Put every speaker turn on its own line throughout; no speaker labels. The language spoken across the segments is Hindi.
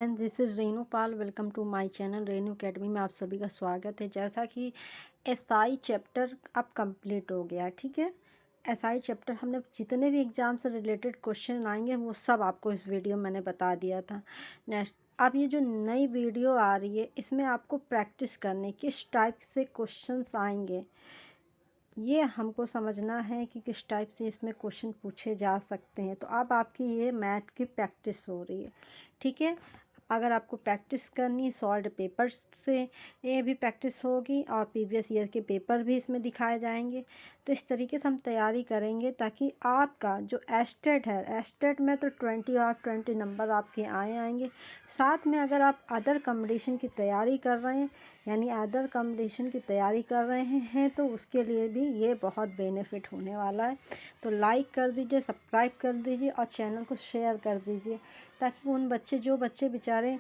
And this is Renu Pal. Welcome to my channel Renu Academy में आप सभी का स्वागत है। जैसा कि एसआई चैप्टर अब कंप्लीट हो गया, ठीक है। एसआई चैप्टर हमने जितने भी एग्ज़ाम से रिलेटेड क्वेश्चन आएंगे वो सब आपको इस वीडियो में मैंने बता दिया था। नेक्स्ट अब ये जो नई वीडियो आ रही है इसमें आपको प्रैक्टिस करने किस टाइप से क्वेश्चंस आएंगे ये हमको समझना है कि किस टाइप से इसमें क्वेश्चन पूछे जा सकते हैं। तो अब आपकी ये मैथ की प्रैक्टिस हो रही है, ठीक है। अगर आपको प्रैक्टिस करनी सॉल्व पेपर से ये भी प्रैक्टिस होगी और प्रीवियस ईयर के पेपर भी इसमें दिखाए जाएंगे। तो इस तरीके से हम तैयारी करेंगे ताकि आपका जो एस्टेट है, एस्टेट में तो 20 और 20 नंबर आपके आएंगे। साथ में अगर आप अदर कंपटीशन की तैयारी कर रहे हैं यानी अदर कंपटीशन की तैयारी कर रहे हैं तो उसके लिए भी ये बहुत बेनिफिट होने वाला है। तो लाइक कर दीजिए, सब्सक्राइब कर दीजिए और चैनल को शेयर कर दीजिए ताकि उन जो बच्चे बेचारे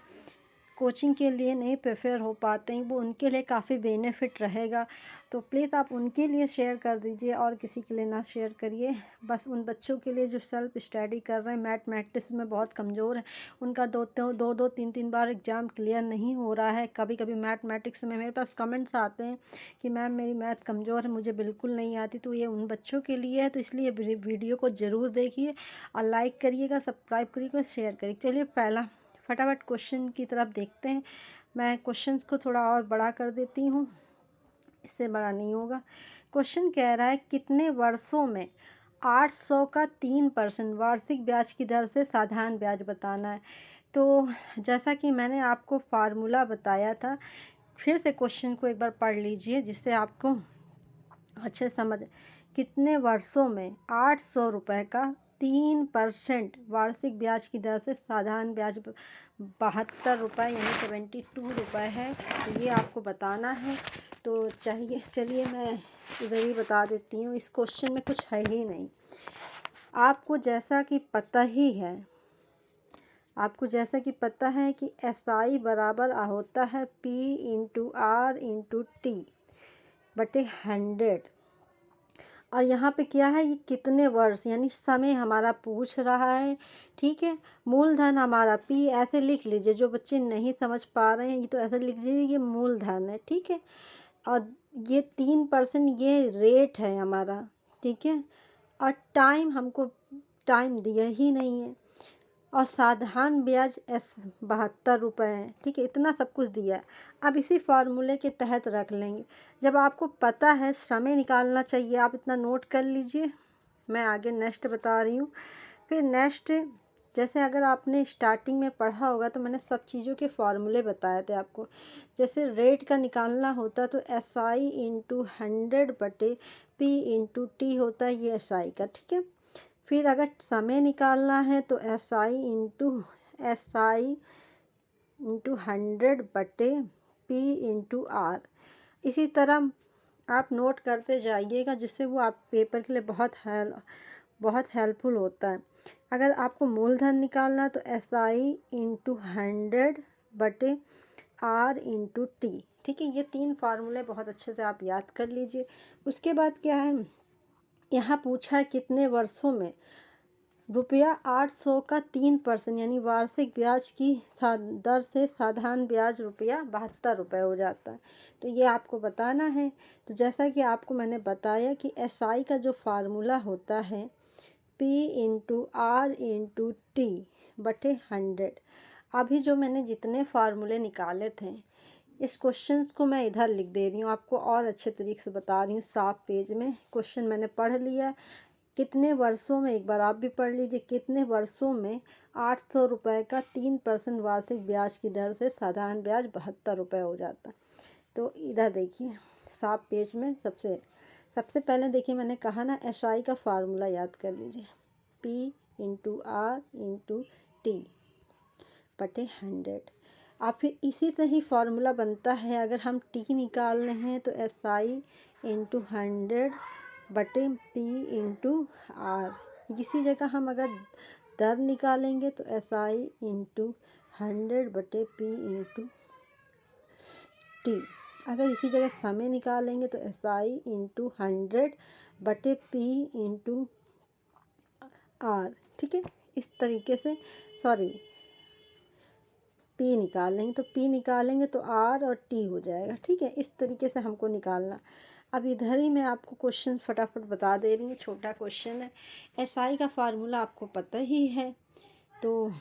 कोचिंग के लिए नहीं प्रिपेयर हो पाते हैं वो उनके लिए काफ़ी बेनिफिट रहेगा। तो प्लीज़ आप उनके लिए शेयर कर दीजिए और किसी के लिए ना शेयर करिए। बस उन बच्चों के लिए जो सेल्फ स्टडी कर रहे हैं, मैथमेटिक्स में बहुत कमज़ोर है, उनका दो तीन तीन बार एग्ज़ाम क्लियर नहीं हो रहा है। कभी कभी मैथमेटिक्स में मेरे पास कमेंट्स आते हैं कि मैम मेरी मैथ कमज़ोर है, मुझे बिल्कुल नहीं आती। तो ये उन बच्चों के लिए है। तो इसलिए वीडियो को ज़रूर देखिए और लाइक करिएगा, सब्सक्राइब करिएगा, शेयर करिए। चलिए पहला फटाफट क्वेश्चन की तरफ देखते हैं। मैं क्वेश्चन को थोड़ा और बड़ा कर देती हूँ, इससे बड़ा नहीं होगा। क्वेश्चन कह रहा है कितने वर्षों में 800 का 3% वार्षिक ब्याज की दर से साधारण ब्याज बताना है। तो जैसा कि मैंने आपको फार्मूला बताया था, फिर से क्वेश्चन को एक बार पढ़ लीजिए जिससे आपको अच्छे समझ। कितने वर्षों में 800 रुपये का 3% वार्षिक ब्याज की दर से साधारण ब्याज 72 रुपये यानी 72 रुपये है। तो ये आपको बताना है। तो चलिए मैं इधर ही बता देती हूँ। इस क्वेश्चन में कुछ है ही नहीं। आपको जैसा कि पता है कि एसआई बराबर होता है P/R/T/100। और यहाँ पे क्या है, ये कितने वर्ष यानी समय हमारा पूछ रहा है, ठीक है। मूलधन हमारा P ऐसे लिख लीजिए, जो बच्चे नहीं समझ पा रहे हैं ये तो ऐसे लिख लीजिए, ये मूलधन है, ठीक है। और ये 3% ये रेट है हमारा, ठीक है। और टाइम दिया ही नहीं है। और साधारण ब्याज 72 रुपये है, ठीक है। इतना सब कुछ दिया है। अब इसी फार्मूले के तहत रख लेंगे। जब आपको पता है समय निकालना चाहिए, आप इतना नोट कर लीजिए। मैं आगे नेक्स्ट बता रही हूँ। फिर नेक्स्ट, जैसे अगर आपने स्टार्टिंग में पढ़ा होगा तो मैंने सब चीज़ों के फार्मूले बताए थे आपको। जैसे रेट का निकालना होता तो SI/100/P/T होता है, ये SI का, ठीक है। फिर अगर समय निकालना है तो SI/100/P/R। इसी तरह आप नोट करते जाइएगा जिससे वो आप पेपर के लिए बहुत हेल्पफुल होता है। अगर आपको मूलधन निकालना है तो SI/100/R/T, ठीक है। ये 3 फार्मूले बहुत अच्छे से आप याद कर लीजिए। उसके बाद क्या है, यहाँ पूछा है कितने वर्षों में ₹800 का 3% यानी वार्षिक ब्याज की दर से साधारण ब्याज ₹72 हो जाता है। तो ये आपको बताना है। तो जैसा कि आपको मैंने बताया कि एसआई का जो फार्मूला होता है P/R/T/100। अभी जो मैंने जितने फार्मूले निकाले थे, इस क्वेश्चन को मैं इधर लिख दे रही हूँ, आपको और अच्छे तरीके से बता रही हूँ। साफ पेज में क्वेश्चन मैंने पढ़ लिया। कितने वर्षों में, एक बार आप भी पढ़ लीजिए, कितने वर्षों में 800 रुपये का 3% वार्षिक ब्याज की दर से साधारण ब्याज 72 रुपये हो जाता है। तो इधर देखिए साफ पेज में सबसे पहले देखिए, मैंने कहा ना एसआई का फार्मूला याद कर लीजिए, P/R/T/100। और फिर इसी से ही फार्मूला बनता है, अगर हम टी निकालने हैं तो SI/100/P/R। इसी जगह हम अगर दर निकालेंगे तो SI/100/P/T। अगर इसी जगह समय निकालेंगे तो SI/100/P/R, ठीक है। इस तरीके से, सॉरी, पी निकालेंगे, तो पी निकालेंगे तो आर और टी हो जाएगा। ठीक है, इस तरीके से हमको निकालना। अब इधर ही मैं आपको क्वेश्चन फटाफट बता दे रही हूँ, छोटा क्वेश्चन है। एसआई का फार्मूला आपको पता ही है, तो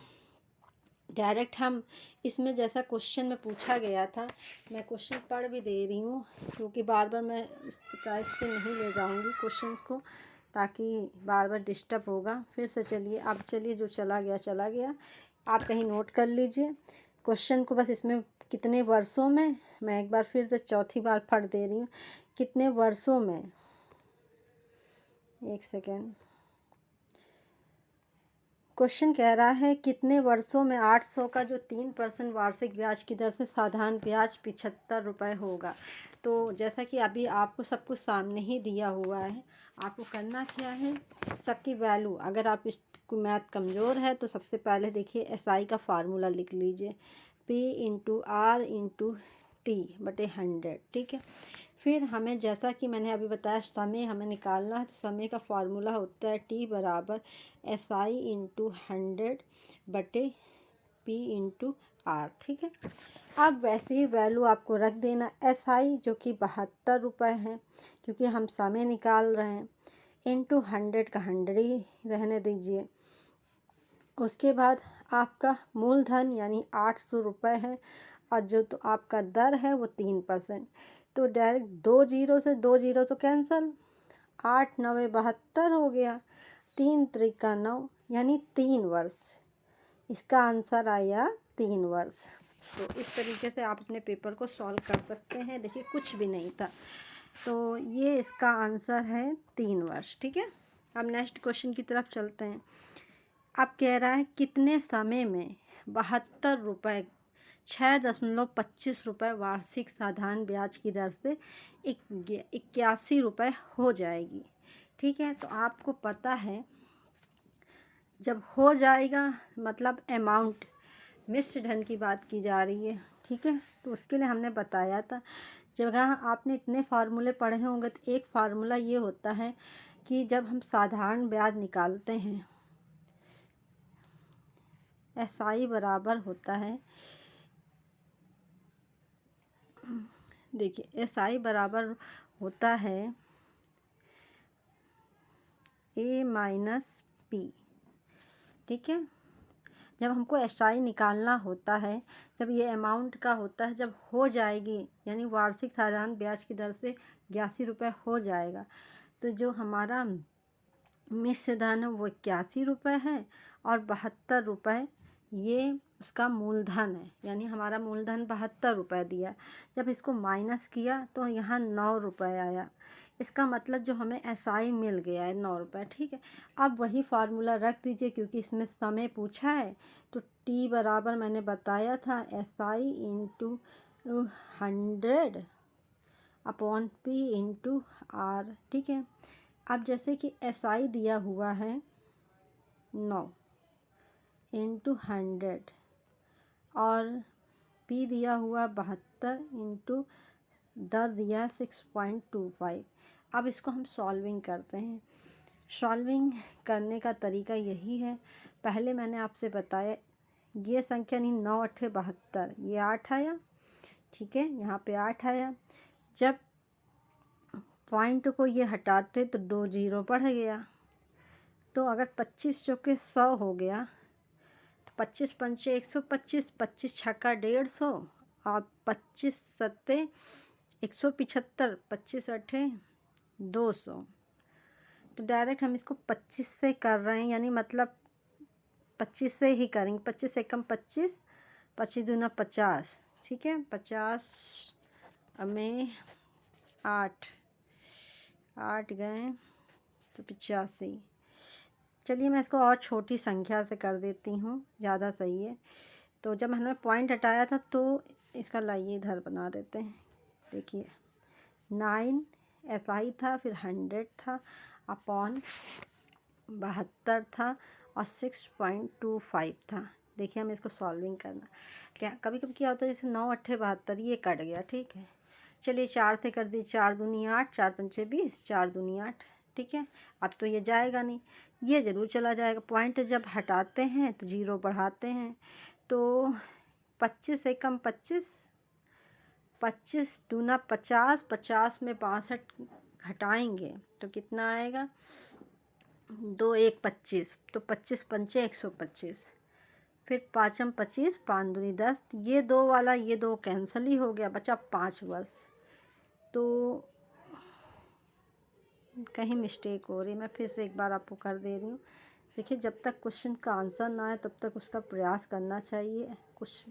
डायरेक्ट हम इसमें जैसा क्वेश्चन में पूछा गया था, मैं क्वेश्चन पढ़ भी दे रही हूँ, क्योंकि बार बार मैं इस टाइप से नहीं ले जाऊँगी क्वेश्चन को, ताकि बार बार डिस्टर्ब होगा। फिर से चलिए, अब चलिए, जो चला गया चला गया, आप कहीं नोट कर लीजिए क्वेश्चन को। बस इसमें कितने वर्षों में, मैं एक बार फिर से चौथी बार पढ़ दे रही हूँ, कितने वर्षों में, एक सेकेंड, क्वेश्चन कह रहा है कितने वर्षों में 800 का जो 3% वार्षिक ब्याज की दर से साधारण ब्याज 75 रुपये होगा। तो जैसा कि अभी आपको सब कुछ सामने ही दिया हुआ है, आपको करना क्या है, सबकी वैल्यू, अगर आप इस मैथ कमज़ोर है तो सबसे पहले देखिए एसआई का फार्मूला लिख लीजिए, P into R into T बटे 100। ठीक है, फिर हमें जैसा कि मैंने अभी बताया समय हमें निकालना है, तो समय का फार्मूला होता है टी बराबर SI इंटू 100 बटे P इंटू आर। ठीक है, अब वैसे ही वैल्यू आपको रख देना, SI जो कि 72 रुपये है, क्योंकि हम समय निकाल रहे हैं, इंटू 100 का 100 ही रहने दीजिए। उसके बाद आपका मूलधन यानी 800 रुपये है, और जो तो आपका दर है वो 3%। तो डायरेक्ट 2 जीरो से 2 जीरो तो कैंसल, 8 9 72 हो गया, 3 त्रिका 9 यानी 3 वर्ष। इसका आंसर आया 3 वर्ष। तो इस तरीके से आप अपने पेपर को सॉल्व कर सकते हैं। देखिए कुछ भी नहीं था, तो ये इसका आंसर है 3 वर्ष। ठीक है, अब नेक्स्ट क्वेश्चन की तरफ चलते हैं। अब कह रहा है कितने समय में 72 रुपये 6.25 रुपये वार्षिक साधारण ब्याज की दर से 81 रुपये हो जाएगी। ठीक है, तो आपको पता है जब हो जाएगा मतलब अमाउंट, मिश्र धन की बात की जा रही है। ठीक है, तो उसके लिए हमने बताया था, जब आपने इतने फार्मूले पढ़े होंगे, तो एक फार्मूला ये होता है कि जब हम साधारण ब्याज निकालते हैं, एसआई बराबर होता है, देखिए एसआई बराबर होता है ए माइनस पी। ठीक है, जब हमको एसआई निकालना होता है, जब ये अमाउंट का होता है, जब हो जाएगी यानी वार्षिक साधारण ब्याज की दर से 81 रुपये हो जाएगा, तो जो हमारा मिश्र धन है वो 81 रुपये है, और 72 रुपये ये उसका मूलधन है, यानी हमारा मूलधन 72 रुपये दिया। जब इसको माइनस किया तो यहाँ 9 रुपये आया, इसका मतलब जो हमें एसआई मिल गया है 9 रुपये। ठीक है, अब वही फार्मूला रख दीजिए, क्योंकि इसमें समय पूछा है, तो टी बराबर मैंने बताया था SI into 100 upon P into R. ठीक है, अब जैसे कि एसआई दिया हुआ है 9 इंटू 100 और पी दिया हुआ 72 इंटू दर दिया 6.25। अब इसको हम सॉल्विंग करते हैं। सॉल्विंग करने का तरीका यही है, पहले मैंने आपसे बताया ये संख्या नहीं, 9 8 72, ये 8 आया। ठीक है, यहाँ पे 8 आया, जब पॉइंट को ये हटाते तो 2 जीरो बढ़ गया, तो अगर 25 चौके 100 हो गया, तो 25 पंचे 125, 25 छक्का 150 और 25 सत्ते 175, 25 अठे 200। तो डायरेक्ट हम इसको 25 से कर रहे हैं, यानी मतलब 25 से ही करेंगे, 25 से कम 25, 25 दूना 50। ठीक है, 50 में 8 गए तो 85। चलिए मैं इसको और छोटी संख्या से कर देती हूँ, ज़्यादा सही है। तो जब हमने पॉइंट हटाया था, तो इसका लाइए इधर बना देते हैं। देखिए 9 एसआई था, फिर 100 था, अपॉन 72 था, और 6.25 था। देखिए हमें इसको सॉल्विंग करना, क्या कभी कभी क्या होता है, जैसे 9 8 72 ये कट गया। ठीक है, चलिए 4 से कर दी, 4 दूनी 8, 4 पंचे 20, 4 दूनी 8। ठीक है, अब तो ये जाएगा नहीं, ये ज़रूर चला जाएगा। पॉइंट जब हटाते हैं तो जीरो बढ़ाते हैं, तो 25 एकम 25, 25 दूना 50, 50 में 62 घटाएंगे तो कितना आएगा, 2 1 25, तो 25 पंचे 125, फिर पाँचम 25, 5 दूनी 10, ये 2 वाला ये 2 कैंसिल ही हो गया, बचा 5 वर्ष। तो कहीं मिस्टेक हो रही, मैं फिर से एक बार आपको कर दे रही हूँ। देखिए, जब तक क्वेश्चन का आंसर ना आए तब तक उसका प्रयास करना चाहिए। कुछ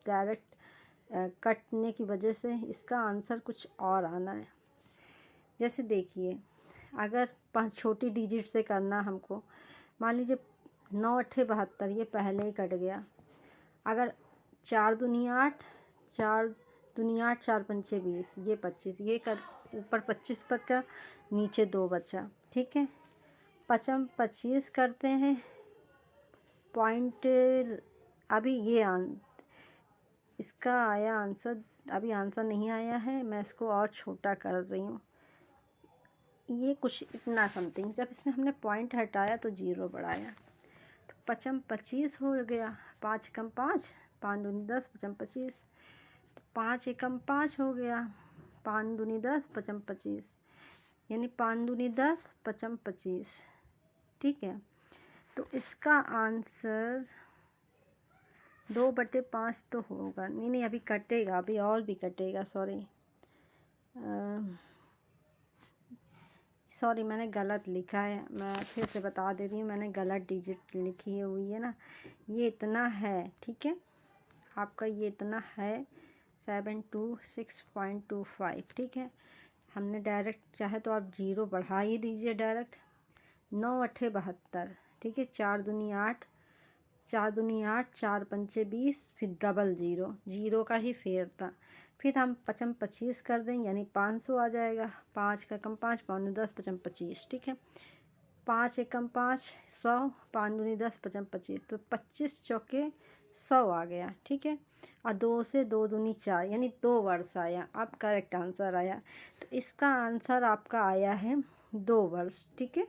डायरेक्ट कटने की वजह से इसका आंसर कुछ और आना है। जैसे देखिए, अगर 5 छोटी डिजिट से करना हमको, मान लीजिए 9 अट्ठे 72, ये पहले ही कट गया। अगर 4 दूनी 8, 4 दूनी 8, 4 पंचे 20, ये 25, ये कर ऊपर 25 बचा, नीचे 2 बचा, ठीक है। पचम 25 करते हैं, पॉइंट अभी ये इसका आया आंसर, अभी आंसर नहीं आया है, मैं इसको और छोटा कर रही हूँ। ये कुछ इतना समथिंग, जब इसमें हमने पॉइंट हटाया तो 0 बढ़ाया, तो पचम 25 हो गया। 5 एकम 5, 5 दूनी 10, पचम 25, तो 5 एकम 5 हो गया, 5 दूनी 10, पचम 25, यानी 5 दूनी 10, पचम 25, ठीक है। तो इसका आंसर 2/5 तो होगा नहीं, नहीं अभी कटेगा, अभी और भी कटेगा, सॉरी मैंने गलत लिखा है, मैं फिर से बता दे रही हूँ, मैंने गलत डिजिट लिखी हुई है ना। ये इतना है, ठीक है, आपका ये इतना है 726.25, ठीक है। हमने डायरेक्ट चाहे तो आप 0 बढ़ा ही दीजिए डायरेक्ट। 9 अट्ठे 72, ठीक है, 4 दूनी 8, 4 दूनी 8, 4 पंचे 20, फिर डबल 0 का ही फेर था। फिर हम पचम 25 कर दें, यानी 500 आ जाएगा। 5 का कम 5, 5 दूनी 10, पचम 25, ठीक है। 5 एकम 5, 100, 5 दूनी 10, पचम 25, तो 25 चौके 100 आ गया, ठीक है। और 2 से 2 दूनी 4, यानी 2 वर्ष आया। अब करेक्ट आंसर आया, तो इसका आंसर आपका आया है 2 वर्ष, ठीक है।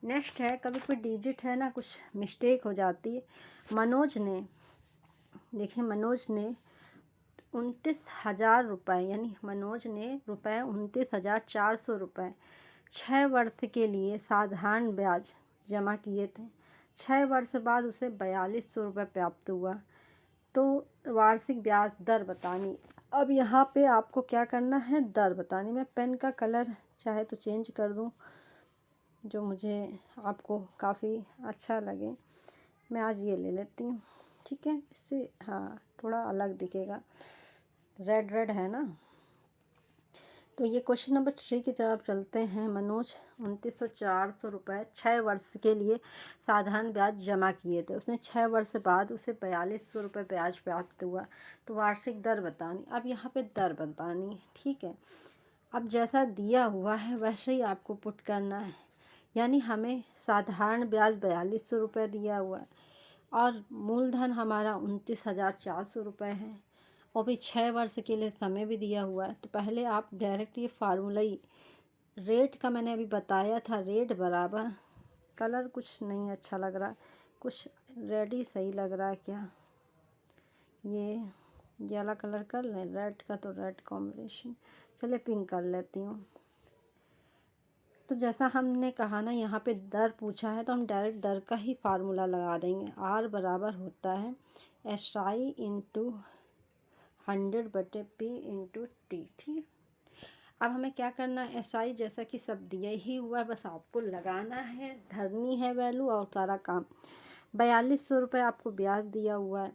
नेक्स्ट है, कभी कोई डिजिट है ना कुछ मिस्टेक हो जाती है। मनोज ने, देखिए मनोज ने 29,000 रुपये, यानी मनोज ने रुपये 29,400 रुपये 6 वर्ष के लिए साधारण ब्याज जमा किए थे। 6 वर्ष बाद उसे 4200 रुपये प्राप्त हुआ, तो वार्षिक ब्याज दर बतानी। अब यहाँ पे आपको क्या करना है, दर बतानी। मैं पेन का कलर चाहे तो चेंज कर दूँ, जो मुझे आपको काफ़ी अच्छा लगे। मैं आज ये ले लेती हूँ, ठीक है, इससे हाँ थोड़ा अलग दिखेगा, रेड रेड है ना। तो ये क्वेश्चन नंबर 3 की तरफ चलते हैं। मनोज 29,400 रुपये 6 वर्ष के लिए साधारण ब्याज जमा किए थे। उसने 6 वर्ष बाद उसे 4200 रुपये ब्याज प्राप्त हुआ, तो वार्षिक दर बतानी। अब यहाँ पे दर बतानी, ठीक है। अब जैसा दिया हुआ है वैसे ही आपको पुट करना है, यानी हमें साधारण ब्याज 4200 रुपये दिया हुआ है और मूलधन हमारा 29,400 रुपये है, और भी 6 वर्ष के लिए समय भी दिया हुआ है। तो पहले आप डायरेक्ट ये फार्मूला ही, रेट का मैंने अभी बताया था, रेट बराबर, कलर कुछ नहीं अच्छा लग रहा, कुछ रेड ही सही लग रहा है क्या, ये वाला कलर कर लें, रेड का तो रेड कॉम्बिनेशन, चलिए पिंक कर लेती हूँ। तो जैसा हमने कहा ना, यहाँ पे दर पूछा है तो हम डायरेक्ट दर का ही फार्मूला लगा देंगे। R बराबर होता है SI into 100/P into T, ठीक। अब हमें क्या करना है, SI जैसा कि सब दिया ही हुआ है, बस आपको लगाना है, धरनी है वैल्यू और सारा काम। 4200 रुपये आपको ब्याज दिया हुआ है,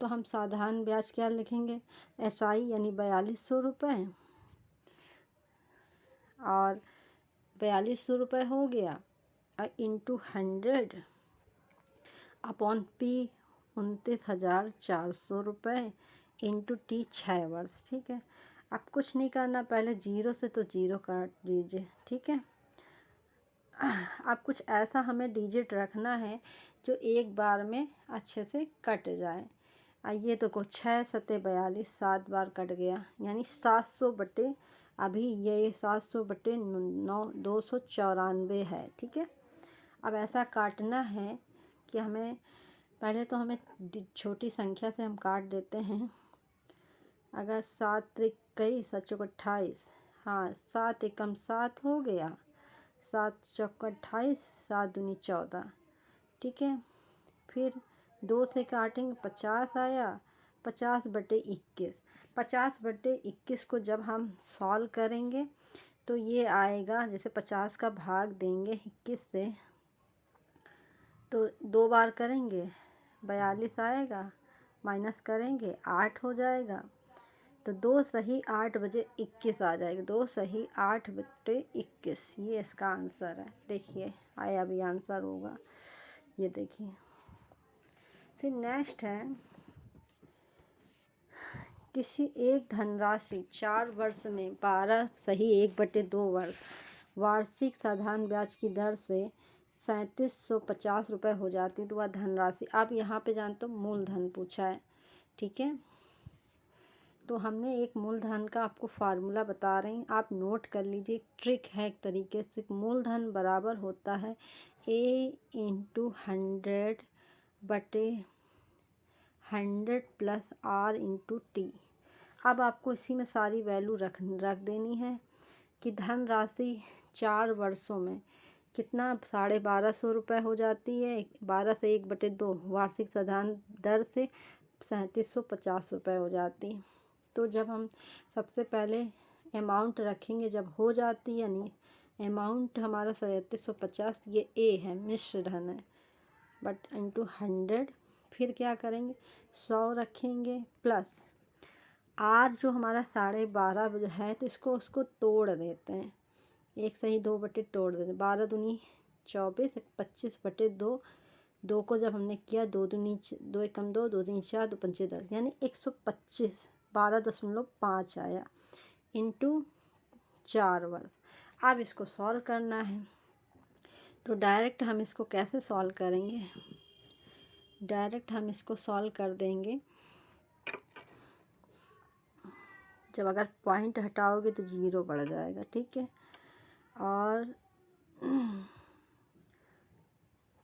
तो हम साधारण ब्याज क्या लिखेंगे, SI यानी 4200 रुपये, और 4200 रुपये हो गया, और इंटू 100 अपॉन P 29,400 रुपये इंटू T 6 वर्ष, ठीक है। अब कुछ नहीं करना, पहले 0 से तो 0 काट दीजिए, ठीक है। अब कुछ ऐसा हमें डिजिट रखना है जो एक बार में अच्छे से कट जाए। ये तो कुछ 6 सत्ते 42, 7 बार कट गया, यानी 700 बटे, अभी ये 700 बटे 9 294 है, ठीक है। अब ऐसा काटना है कि हमें पहले तो हमें छोटी संख्या से हम काट देते हैं। अगर 7 त्रिक 21 7 चौक 28, हाँ 7 एकम 7 हो गया, 7 चौक 28, 7 दूनी 14, ठीक है। फिर 2 से काटेंगे 50 आया, 50/21, 50/21 को जब हम सॉल्व करेंगे तो ये आएगा, जैसे 50 का भाग देंगे 21 से तो 2 बार करेंगे 42 आएगा, माइनस करेंगे 8 हो जाएगा, तो 2 सही 8 बजे 21 आ जाएगा। 2 सही 8/21, ये इसका आंसर है। देखिए आया भी आंसर होगा, ये देखिए। फिर नेक्स्ट है, किसी एक धनराशि 4 वर्ष में 12 सही 1/2 वर्ष वार्षिक साधारण ब्याज की दर से 3750 रुपये हो जाती है, तो वह धनराशि, आप यहाँ पे जानते हो मूलधन पूछा है, ठीक है। तो हमने एक मूलधन का आपको फार्मूला बता रहे हैं, आप नोट कर लीजिए। ट्रिक है एक तरीके से। मूलधन बराबर होता है A/100/100 प्लस R/T। अब आपको इसी में सारी वैल्यू रख देनी है कि धनराशि 4 वर्षों में कितना 1250 रुपये हो जाती है। 12 से 1/2 वार्षिक साधारण दर से 3750 रुपये हो जाती है। तो जब हम सबसे पहले अमाउंट रखेंगे, जब हो जाती, यानी अमाउंट हमारा 3750, ये ए है, मिश्र धन है, बट इंटू 100, फिर क्या करेंगे 100 रखेंगे प्लस आर जो हमारा 12.5 है, तो उसको तोड़ देते हैं। 1 सही 2 बटे तोड़ देते हैं, 12 दूनी 24, 25/2, 2 को जब हमने किया 2 दूनी 2 एकम 2, 2 दूनी 4, 2 पंचे 10, यानी 125, 12.5 आया इंटू 4 वर्ष। अब इसको सॉल्व करना है, तो डायरेक्ट हम इसको कैसे सॉल्व करेंगे, डायरेक्ट हम इसको सॉल्व कर देंगे। जब अगर पॉइंट हटाओगे तो 0 बढ़ जाएगा, ठीक है। और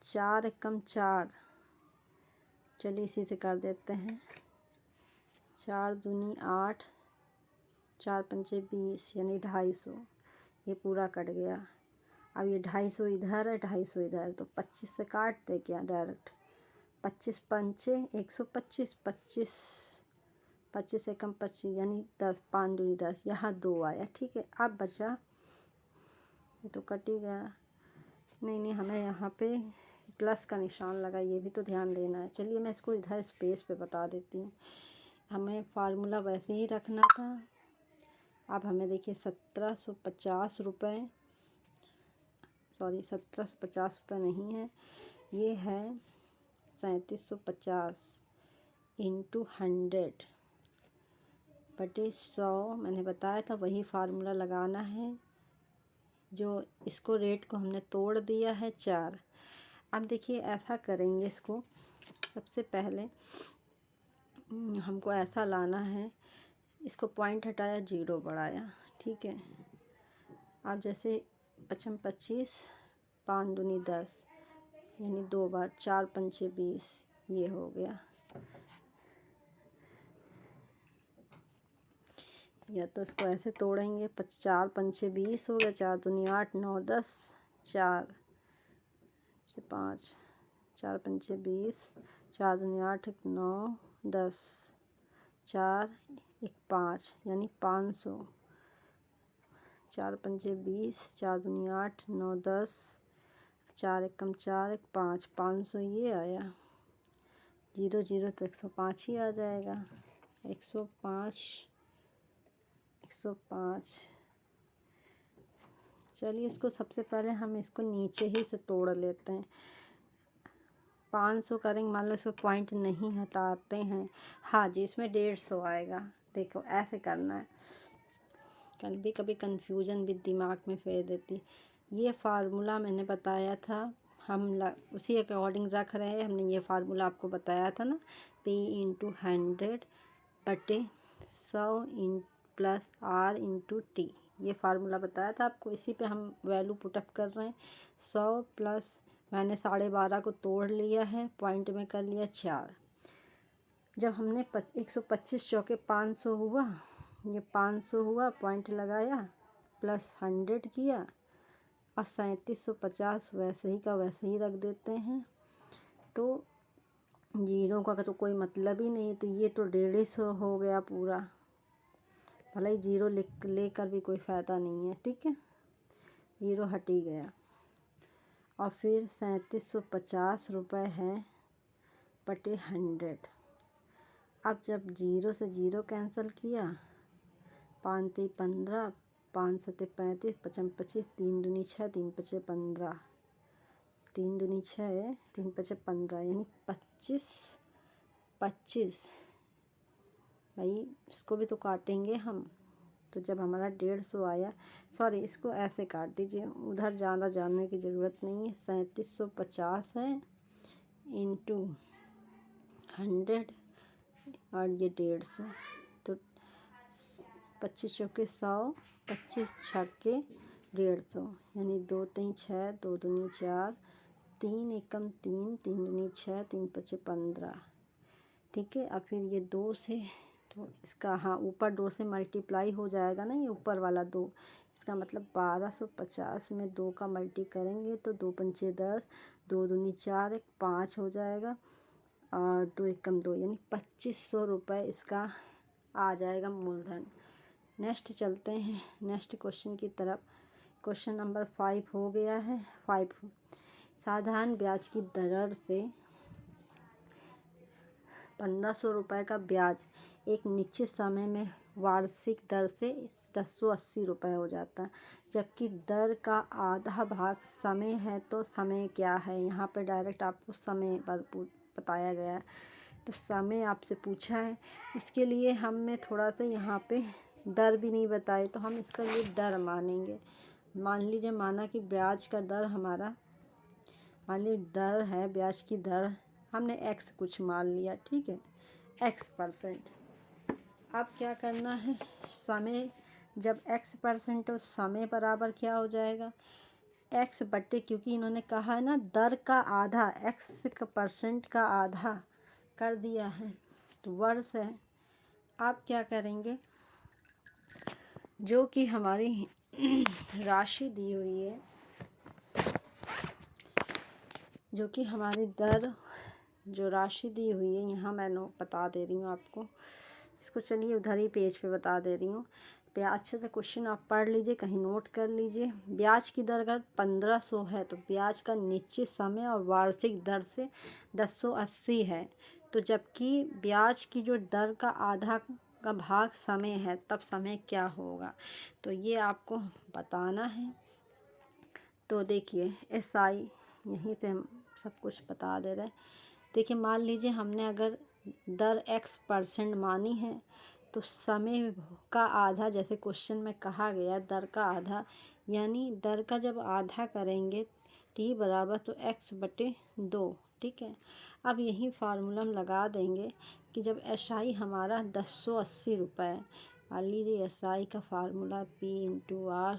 4 एकम 4, चलिए इसी से कर देते हैं। 4 दूनी 8, 4 पंचे 20, यानी 250, ये पूरा कट गया। अब ये 250 इधर है, 250 इधर है, तो 25 से काट दे क्या डायरेक्ट। 25 पंचे 125, 25 एकम 25, यानी 10, 5 दूनी 10, यहाँ 2 आया, ठीक है। अब बचा, ये तो कट ही गया, नहीं हमें यहाँ पे प्लस का निशान लगा, ये भी तो ध्यान देना है। चलिए मैं इसको इधर स्पेस पे बता देती हूँ, हमें फार्मूला वैसे ही रखना था। अब हमें देखिए 1750 रुपये, सॉरी 1750 रुपये नहीं है, ये है 3750 इंटू 100/100, मैंने बताया था वही फार्मूला लगाना है। जो इसको रेट को हमने तोड़ दिया है 4। अब देखिए ऐसा करेंगे, इसको सबसे पहले हमको ऐसा लाना है, इसको पॉइंट हटाया 0 बढ़ाया, ठीक है। अब जैसे 55 25, 5 दूनी 10, यानी 2 बार, 4 पंचे 20, ये हो गया। या तो इसको ऐसे तोड़ेंगे, 4 पंचे 20 हो गया, 4 दूनी 8, 9 10, 4 5, 4 पंचे 20, 4 दूनी 8, 9 10, 4 1 5, यानी 500, 4 पंचे 20, 4 दूनी 8, 9 10, 4 एकम 4, 1 5, 500 ये आया। 0 0 तो 105 ही आ जाएगा, 105 105। चलिए इसको सबसे पहले हम इसको नीचे ही से तोड़ लेते हैं। 500 करेंगे, मान लो इसको पॉइंट नहीं हटाते हैं, हाँ जी इसमें 150 आएगा। देखो ऐसे करना है, कभी कभी कंफ्यूजन भी दिमाग में फेर देती। ये फार्मूला मैंने बताया था, हम उसी अकॉर्डिंग रख रहे हैं। हमने ये फार्मूला आपको बताया था ना, P/100/100 प्लस R/T, ये फार्मूला बताया था आपको, इसी पे हम वैल्यू पुटअप कर रहे हैं। 100 प्लस मैंने 12.5 को तोड़ लिया है, पॉइंट में कर लिया 4। जब हमने 125 चौके 500 हुआ, ये 500 हुआ, पॉइंट लगाया, प्लस 100 किया और 3750 वैसे ही का वैसे ही रख देते हैं। तो जीरो का तो कोई मतलब ही नहीं, तो ये तो 150 हो गया पूरा। भले ही जीरो लेकर भी कोई फ़ायदा नहीं है, ठीक है, जीरो हट ही गया। और फिर 3750 रुपये है बटे 100। अब जब जीरो से जीरो कैंसिल किया, 5 3 15, 5 7 35, 55 25, 3 दूनी 6, 3 5 15, 3 दूनी 6, 3 5 15, यानी 25 25। भाई इसको भी तो काटेंगे हम, तो जब हमारा 150 आया, सॉरी इसको ऐसे काट दीजिए, उधर ज़्यादा जानने की ज़रूरत नहीं है। 3750 है इंटू 100 और ये 150, तो 25 चौके 100, 25 छक्के 150, यानी 2 3 6, 2 दूनी 4, 3 एकम 3, 3 दूनी 6, 3 5 15, ठीक है। अब फिर ये 2 से, तो इसका हाँ ऊपर 2 से मल्टीप्लाई हो जाएगा ना, ये ऊपर वाला 2, इसका मतलब 1250 में 2 का मल्टी करेंगे तो 2 पंचे 10, 2 दूनी 4, 1 5 हो जाएगा और 2 एकम 2, यानी 2500 रुपये इसका आ जाएगा मूलधन। नेक्स्ट चलते हैं नेक्स्ट क्वेश्चन की तरफ। क्वेश्चन नंबर 5 हो गया है। 5, साधारण ब्याज की दर से 1500 रुपये का ब्याज एक निश्चित समय में वार्षिक दर से 1080 रुपये हो जाता है, जबकि दर का आधा भाग समय है, तो समय क्या है। यहाँ पे डायरेक्ट आपको समय बताया गया है, तो समय आपसे पूछा है, उसके लिए हमें थोड़ा सा यहाँ पे दर भी नहीं बताए, तो हम इसका लिए दर मानेंगे। मान लीजिए माना कि ब्याज का दर हमारा, मान लीजिए दर है ब्याज की दर, हमने x कुछ मान लिया, ठीक है, x%। अब क्या करना है, समय जब x% तो समय बराबर क्या हो जाएगा, x बटे, क्योंकि इन्होंने कहा है ना दर का आधा, x% का आधा कर दिया है, तो वर्ष है। आप क्या करेंगे, जो कि हमारी राशि दी हुई है, जो कि हमारी दर जो राशि दी हुई है, यहाँ मैं बता दे रही हूँ आपको, इसको चलिए उधर ही पेज पे बता दे रही हूँ। अच्छे से क्वेश्चन आप पढ़ लीजिए, कहीं नोट कर लीजिए। ब्याज की दर अगर 1500 है तो ब्याज का निश्चित समय और वार्षिक दर से 1080 है, तो जबकि ब्याज की जो दर का आधा का भाग समय है, तब समय क्या होगा, तो ये आपको बताना है। तो देखिए SI यहीं से हम सब कुछ बता दे रहे हैं। देखिए मान लीजिए हमने अगर दर x% मानी है, तो समय का आधा, जैसे क्वेश्चन में कहा गया दर का आधा, यानी दर का जब आधा करेंगे t बराबर तो x/2, ठीक है। अब यही फार्मूला हम लगा देंगे कि जब SI हमारा 1080 रुपये, मान लीजिए SI का फार्मूला P/R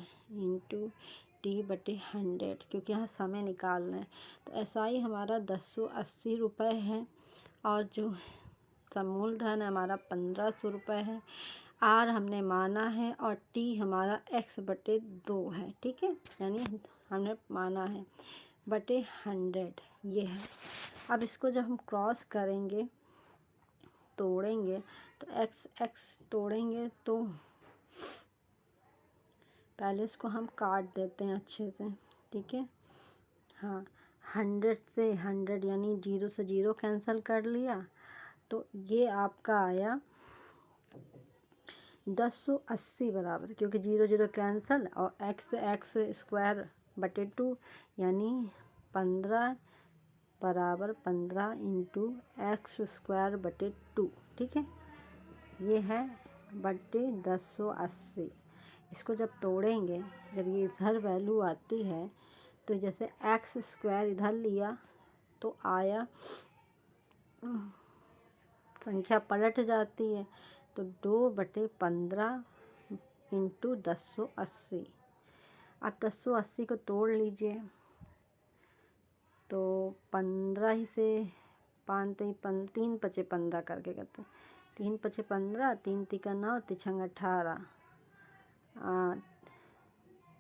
× T/100, क्योंकि यहाँ समय निकालना है, तो SI हमारा 1080 रुपये है और जो मूलधन हमारा 1500 रुपये है, R हमने माना है और T हमारा x/2 है, ठीक है, यानी हमने माना है बटे 100, ये है। अब इसको जब हम क्रॉस करेंगे, तोड़ेंगे, तो x तोड़ेंगे, तो पहले इसको हम काट देते हैं अच्छे से, ठीक है। हाँ 100 से 100, यानी 0 से 0 कैंसिल कर लिया, तो ये आपका आया 1080 बराबर, क्योंकि 0 0 कैंसिल और x²/2, यानी 15 बराबर 15 इंटू x²/2, ठीक है, ये है बटे 1080। इसको जब तोड़ेंगे, जब ये इधर वैल्यू आती है, तो जैसे x² इधर लिया तो आया, संख्या पलट जाती है, तो 2/15 इंटू 1080। अब 1080 को तोड़ लीजिए, तो 15 ही से 3 पचे 15 करके करते हैं। 3 पचे 15, 3 तिका 9, तिछंग 18,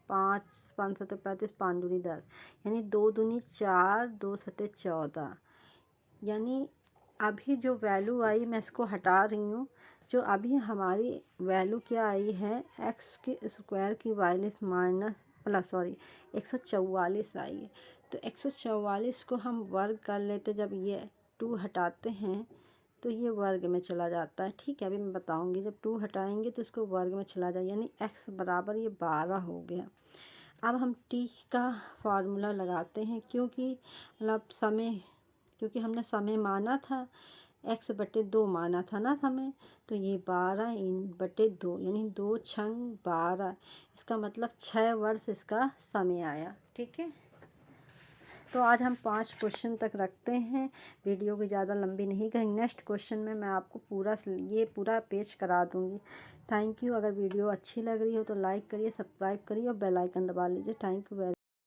5 5 सत्ते 35, 5 दूनी 10, यानी 2 दूनी 4, 2 सत्ते 14। यानी अभी जो वैल्यू आई मैं इसको हटा रही हूँ। जो अभी हमारी वैल्यू क्या आई है, एक्स के स्क्वायर की वायलेस माइनस प्लस 144 आई है। तो 144 को हम वर्ग कर लेते, जब ये 2 हटाते हैं तो ये वर्ग में चला जाता है। ठीक है, अभी मैं बताऊंगी। जब 2 हटाएंगे तो इसको वर्ग में चला जाए, यानी x बराबर ये 12 हो गया। अब हम t का फार्मूला लगाते हैं, क्योंकि हमने समय माना था, x बटे 2 माना था ना समय। तो ये 12 बटे 2, यानी 2 छंग 12, इसका मतलब 6 वर्ष इसका समय आया। ठीक है, तो आज हम 5 क्वेश्चन तक रखते हैं, वीडियो को ज़्यादा लंबी नहीं करेंगे। नेक्स्ट क्वेश्चन में मैं आपको पूरा पेज करा दूँगी। Thank you. अगर वीडियो अच्छी लग रही हो तो लाइक करिए, सब्सक्राइब करिए और बेल आइकन दबा लीजिए। Thank you very